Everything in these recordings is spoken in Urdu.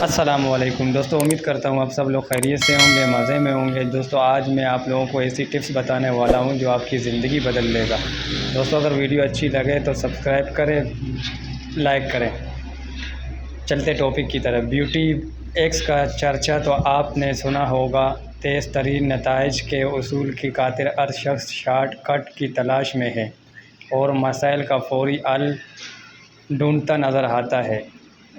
السلام علیکم دوستو، امید کرتا ہوں آپ سب لوگ خیریت سے ہوں گے، مزے میں ہوں گے۔ دوستو آج میں آپ لوگوں کو ایسی ٹپس بتانے والا ہوں جو آپ کی زندگی بدل دے گا۔ دوستو اگر ویڈیو اچھی لگے تو سبسکرائب کریں، لائک کریں۔ چلتے ٹاپک کی طرف۔ بیوٹی ایکس کا چرچا تو آپ نے سنا ہوگا۔ تیز ترین نتائج کے حصول کی خاطر ہر شخص شارٹ کٹ کی تلاش میں ہے اور مسائل کا فوری حل ڈھونڈتا نظر آتا ہے،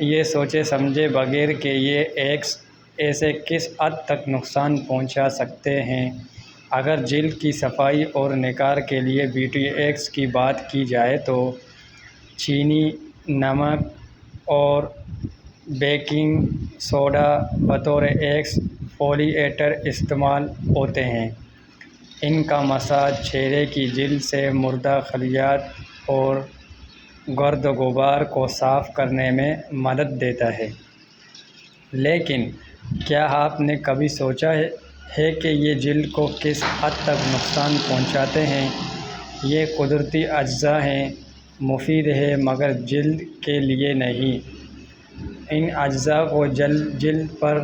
یہ سوچے سمجھے بغیر کہ یہ ایکس اسے کس حد تک نقصان پہنچا سکتے ہیں۔ اگر جلد کی صفائی اور نکھار کے لیے بیوٹی ایکس کی بات کی جائے تو چینی، نمک اور بیکنگ سوڈا بطور ایکس فولیٹر استعمال ہوتے ہیں۔ ان کا مساج چہرے کی جلد سے مردہ خلیات اور گرد و غبار کو صاف کرنے میں مدد دیتا ہے، لیکن کیا آپ نے کبھی سوچا ہے کہ یہ جلد کو کس حد تک نقصان پہنچاتے ہیں؟ یہ قدرتی اجزاء ہیں، مفید ہیں مگر جلد کے لیے نہیں۔ ان اجزاء کو جلد پر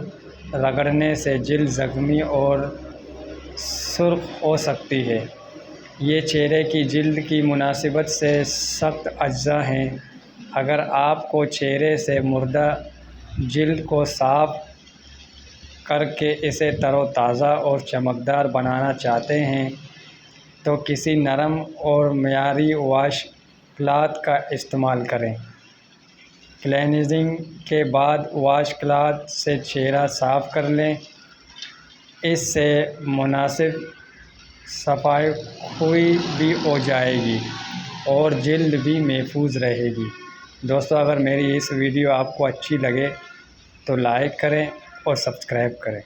رگڑنے سے جلد زخمی اور سرخ ہو سکتی ہے۔ یہ چہرے کی جلد کی مناسبت سے سخت اجزاء ہیں۔ اگر آپ کو چہرے سے مردہ جلد کو صاف کر کے اسے تر و تازہ اور چمکدار بنانا چاہتے ہیں تو کسی نرم اور معیاری واش کلاتھ کا استعمال کریں۔ کلینزنگ کے بعد واش کلاتھ سے چہرہ صاف کر لیں، اس سے مناسب صفائی خوری بھی ہو جائے گی اور جلد بھی محفوظ رہے گی۔ دوستو اگر میری اس ویڈیو آپ کو اچھی لگے تو لائک کریں اور سبسکرائب کریں۔